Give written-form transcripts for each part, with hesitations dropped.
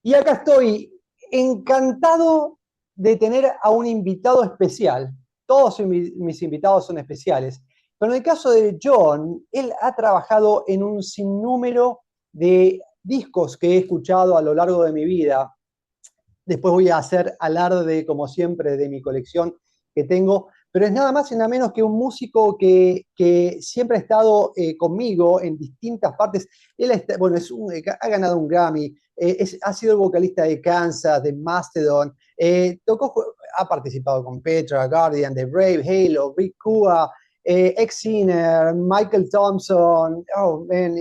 Y acá estoy encantado de tener a un invitado especial. Todos mis invitados son especiales. Pero en el caso de John, él ha trabajado en un sinnúmero de discos que he escuchado a lo largo de mi vida. Después voy a hacer alarde, como siempre, de mi colección que tengo, pero es nada más y nada menos que un músico que siempre ha estado conmigo en distintas partes. Él está, bueno, ha ganado un Grammy, ha sido el vocalista de Kansas, de Mastodon, ha participado con Petra, Guardian, The Brave, Halo, Big Kua, Ex-Sinner, Michael Thompson, oh man,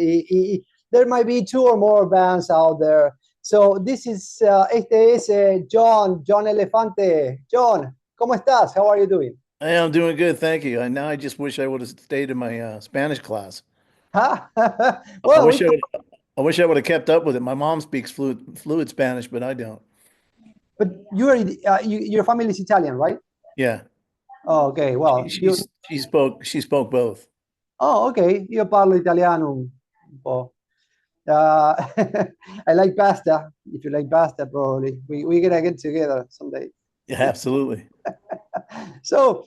there might be two or more bands out there. So this is este es John Elefante. John, ¿cómo estás? How are you doing? Hey, I'm doing good, thank you. And now I just wish I would have stayed in my Spanish class. Huh? I Well, wish I wish I would have kept up with it. My mom speaks fluid Spanish, but I don't. but your family is Italian, right? Yeah, Oh, okay, well, she spoke both. oh, okay, io parlo italiano un po'. Uh, I like pasta. If you like pasta, probably we gonna get together someday. Yeah, absolutely. So,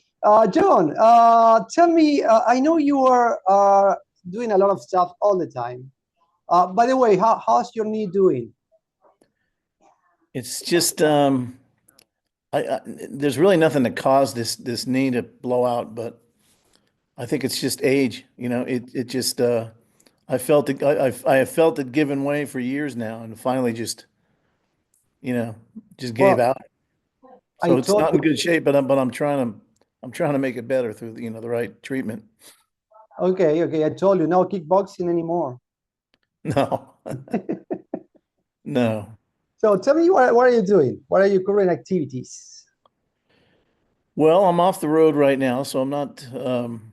John, tell me. I know you are doing a lot of stuff all the time. By the way, how's your knee doing? It's just I there's really nothing that caused this knee to blow out, but I think it's just age. It just I felt it I have felt it giving way for years now, and finally you know just gave Well, out. I So it's told not in good shape, but I'm trying to make it better through the right treatment. okay. I told you no kickboxing anymore. No, no. So tell me what are you doing? What are your current activities? Well, I'm off the road right now, so I'm not. I'm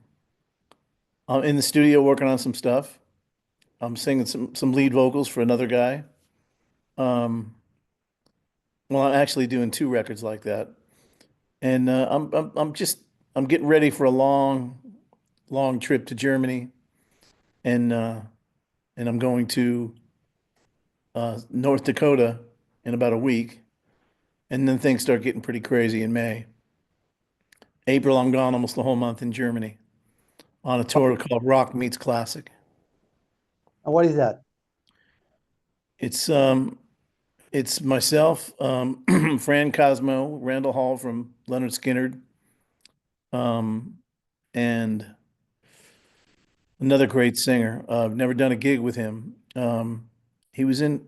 in the studio working on some stuff. I'm singing some lead vocals for another guy. Um, well, I'm actually doing two records like that, and I'm getting ready for a long trip to Germany, and uh, and I'm going to North Dakota in about a week, and then things start getting pretty crazy in May. April, I'm gone almost the whole month in Germany on a tour called Rock Meets Classic. And what is that? It's um it's myself, Fran Cosmo, Randall Hall from Leonard Skinner, um, and another great singer. I've never done a gig with him. He was in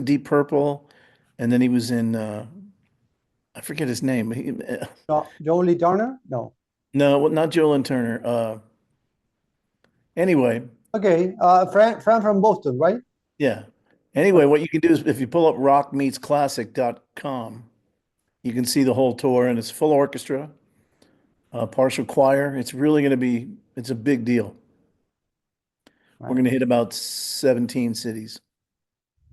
Deep Purple, and then he was in I forget his name. Jolie Turner? No. No, well, not Joel Turner. Anyway, Okay, Fran from Boston, right? yeah. Anyway, Okay. what you can do is if you pull up rockmeetsclassic.com, you can see the whole tour, and it's full orchestra, partial choir. It's a big deal. We're Right. going to hit about 17 cities.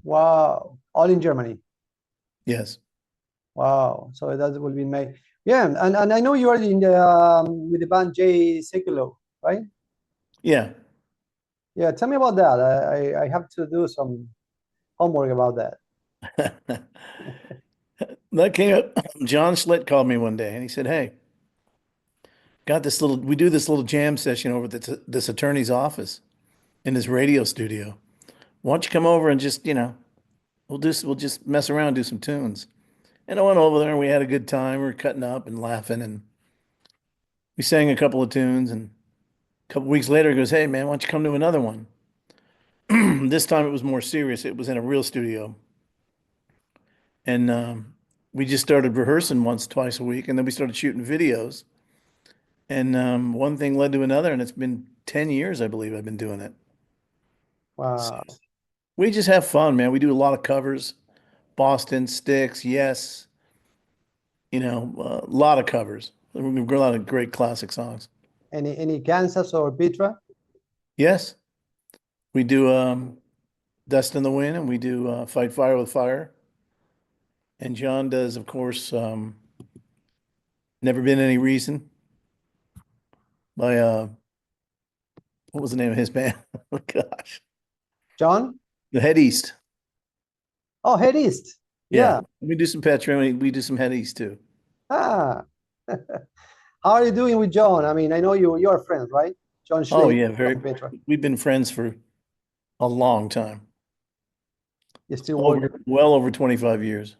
Wow, all in Germany. Yes. Wow, so that will be May. Yeah, and I know you are in the with the band J Seculo, right? Yeah. Yeah, tell me about that. I have to do some homework about that. That came up. John Schlitt called me one day and he said, "Hey, we do this little jam session over at this attorney's office in his radio studio. Why don't you come over and we'll just mess around, do some tunes." And I went over there and we had a good time. We were cutting up and laughing and we sang a couple of tunes. And a couple weeks later, he goes, "Hey, man, why don't you come to another one?" This time it was more serious. It was in a real studio. And we just started rehearsing once, twice a week. And then we started shooting videos. And one thing led to another. And it's been 10 years, I believe, I've been doing it. So Wow. we just have fun, man. We do a lot of covers. Boston, Styx, Yes, a lot of covers. We've got a lot of great classic songs. Any Kansas or Petra? Yes, we do Dust in the Wind and we do Fight Fire with Fire. And John does, of course, Never Been Any Reason by, what was the name of his band? Oh, gosh. John? The Head East. Oh, Head East. Yeah. Yeah. We do some Petra and we do some headies too. Ah. How are you doing with John? I mean, I know you're friends, right? John Oh Schlitt yeah, from very. Petra. We've been friends for a long time. You're still Over working. well over 25 years.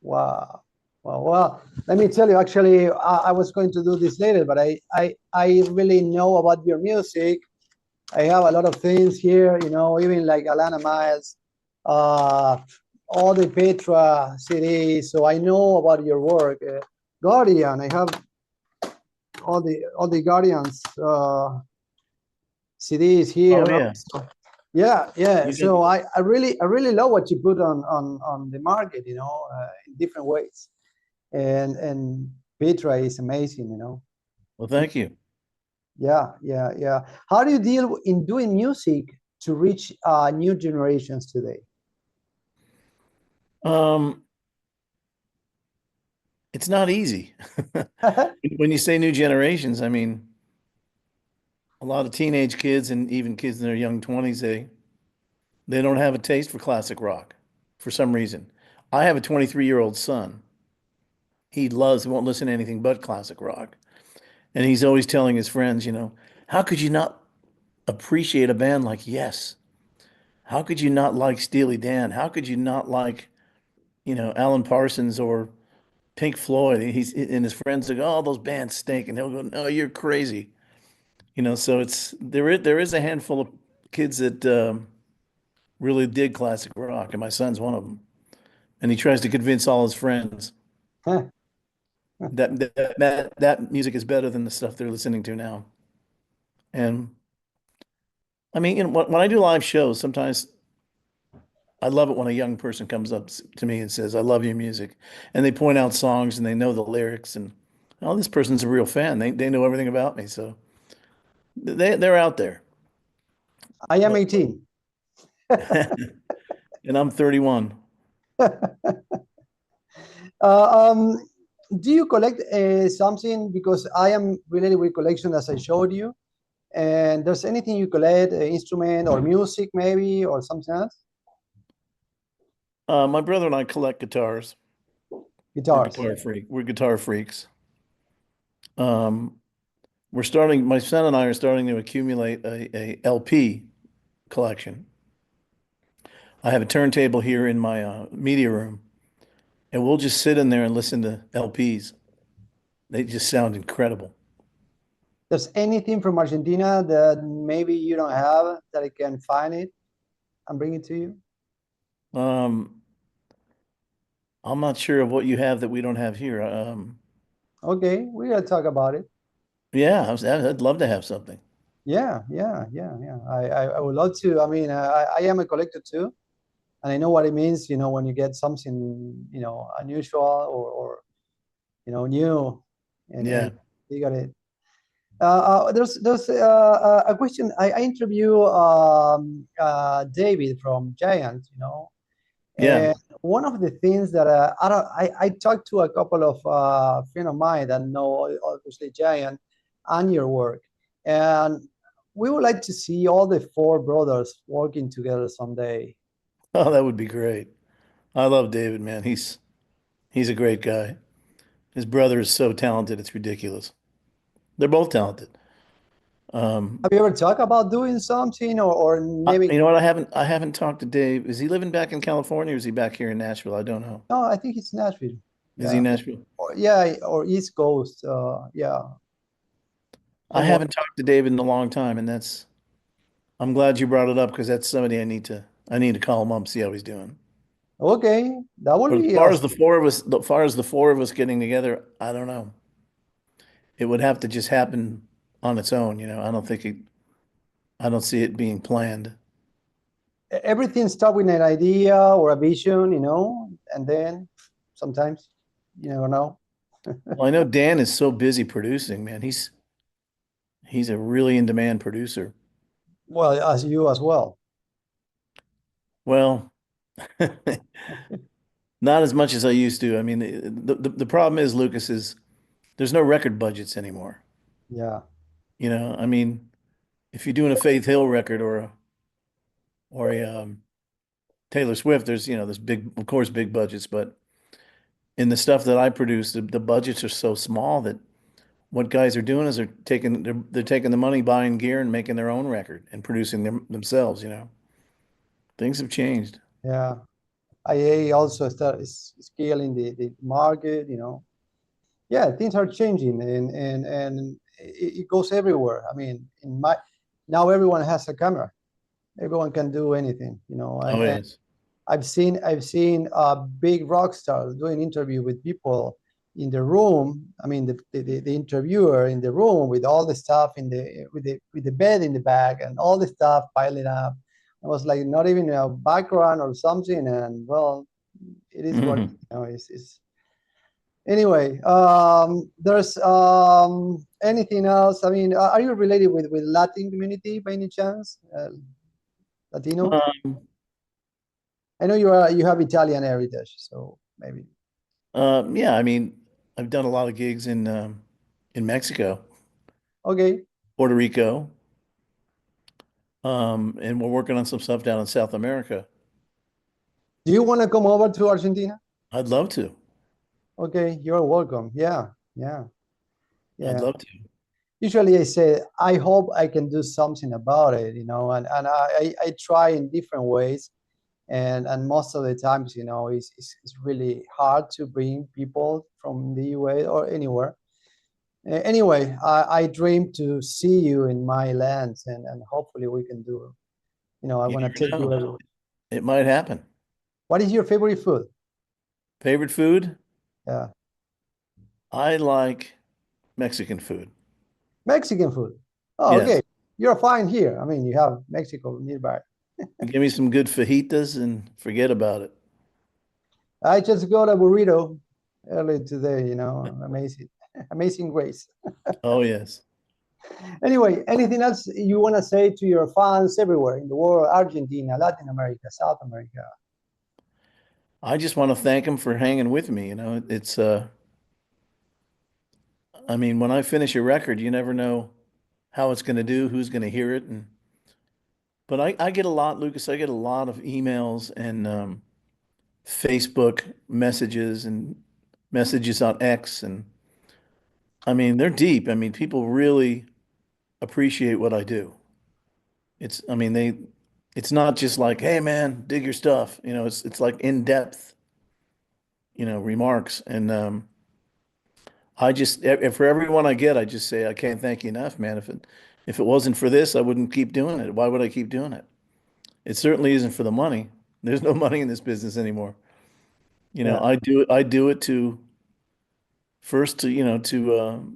Wow. Well, let me tell you, actually, I was going to do this later, but I really know about your music. I have a lot of things here, even like Alana Miles, uh, all the Petra CDs. So I know about your work. Guardian, I have all the Guardians CDs here. Oh No? yeah. So, yeah, yeah. You got So I really love what you put on the market, in different ways. And Petra is amazing. well, thank you. Yeah, yeah, yeah. How do you deal in doing music to reach new generations today? Um, it's not easy. When you say new generations, I mean a lot of teenage kids and even kids in their young 20s, they don't have a taste for classic rock for some reason. I have a 23-year-old son. He won't listen to anything but classic rock. And he's always telling his friends, how could you not appreciate a band like Yes? How could you not like Steely Dan? How could you not like, Alan Parsons or Pink Floyd? And his friends go, "Oh, those bands stink," and he'll go, "No, you're crazy." So there is a handful of kids that really dig classic rock, and my son's one of them. And he tries to convince all his friends that music is better than the stuff they're listening to now. And I mean, when I do live shows, sometimes I love it when a young person comes up to me and says, "I love your music," and they point out songs and they know the lyrics, and oh, this person's a real fan. They know everything about me, so they're out there. I am But 18. and I'm 31. Uh, do you collect something? Because I am related with collection, as I showed you. And there's anything you collect, instrument or music, maybe, or something else? My brother and I collect guitars. Guitars. We're guitar freaks. Um, my son and I are starting to accumulate a LP collection. I have a turntable here in my media room, and we'll just sit in there and listen to LPs. They just sound incredible. There's anything from Argentina that maybe you don't have that I can find it and bring it to you? Um, I'm not sure of what you have that we don't have here. Okay, we gotta talk about it. Yeah, I'd love to have something. Yeah, yeah, yeah, yeah. I would love to. I mean, I am a collector too, and I know what it means. When you get something, unusual or new, and Yeah, you got it. There's a question. I interview David from Giant, yeah. and one of the things that I talked to a couple of friends of mine that know obviously Giant and your work, and we would like to see all the four brothers working together someday. Oh, that would be great. I love David, man. He's a great guy. His brother is so talented, it's ridiculous. They're both talented. Um, Have you ever talked about doing something or maybe? you know what? I haven't talked to Dave. Is he living back in California or is he back here in Nashville? I don't know. No, I think it's Nashville. Is he Yeah, in Nashville? yeah, or East Coast. Yeah, I somewhere. haven't talked to David in a long time, and I'm glad you brought it up because that's somebody I need to call him up, see how he's doing. Okay, that would But as be far as the awesome. four of us, as far as the four of us getting together, I don't know. It would have to just happen on its own, I don't see it being planned. Everything starts with an idea or a vision, and then sometimes you never know. Well, I know Dan is so busy producing, man. He's a really in-demand producer. Well, as you as well. Well, not as much as I used to. I mean, the problem is, Lucas, is there's no record budgets anymore. Yeah. I mean, if you're doing a Faith Hill record or a Taylor Swift, there's big, of course, big budgets, but in the stuff that I produce, the budgets are so small that what guys are doing is they're taking the money, buying gear, and making their own record and producing them themselves. Things have changed. Yeah. IA also is scaling the market, Yeah, things are changing and it goes everywhere. I mean, now everyone has a camera. Everyone can do anything, Oh, and yes. I've seen big rock stars doing interview with people in the room. I mean, the interviewer in the room with all the stuff with the bed in the back and all the stuff piling up. I was like, not even a background or something. And well, it is what Hmm. it's anyway. There's anything else? I mean, are you related with Latin community by any chance? Latino? Um, I know you have Italian heritage, so maybe. yeah, I mean, I've done a lot of gigs in Mexico, Okay. Puerto Rico, and we're working on some stuff down in South America. Do you want to come over to Argentina? I'd love to. Okay, you're welcome. Yeah, yeah, I'd yeah. love to. Usually I say, I hope I can do something about it, and I try in different ways. And most of the times, it's really hard to bring people from the UA or anywhere. Anyway, I dream to see you in my lands, and hopefully we can do, I You want to take never you know. everywhere. It might happen. What is your favorite food? Favorite food? Yeah. I like Mexican food. Mexican food. Oh, okay. Yes. You're fine here. I mean, you have Mexico nearby. Give me some good fajitas and forget about it. I just got a burrito early today, amazing, amazing grace. Oh, yes. Anyway, anything else you want to say to your fans everywhere in the world, Argentina, Latin America, South America? I just want to thank them for hanging with me. I mean, when I finish a record, you never know how it's going to do, who's going to hear it. But I get a lot, Lucas, I get a lot of emails and Facebook messages and messages on X. And I mean, they're deep. I mean, people really appreciate what I do. I mean, it's not just like, hey man, dig your stuff. It's like in-depth, remarks. And for everyone I get, I just say, I can't thank you enough, man. If it wasn't for this, I wouldn't keep doing it. Why would I keep doing it? It certainly isn't for the money. There's no money in this business anymore. Yeah. I do it to first to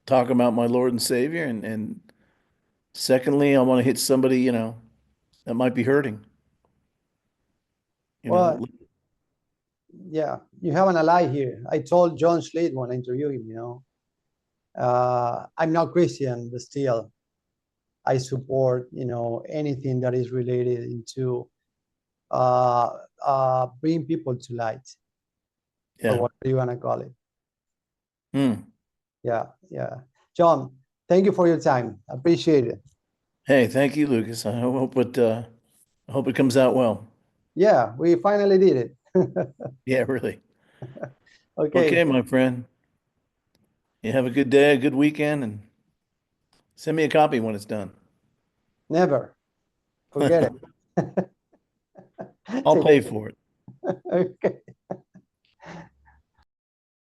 talk about my Lord and Savior, and secondly, I want to hit somebody, that might be hurting, you Well, know. yeah, you have an ally here. I told John Schlitt when I interviewed him, I'm not Christian, but still, I support, anything that is related into uh, bring people to light, or Yeah. whatever you want to call it. Hmm. Yeah, yeah. John, thank you for your time. I appreciate it. Hey, thank you, Lucas. I hope it comes out well. Yeah, we finally did it. Yeah, really. Okay, Okay, my friend. You have a good day, a good weekend, and send me a copy when it's done. never forget it. I'll Take, pay for it. okay.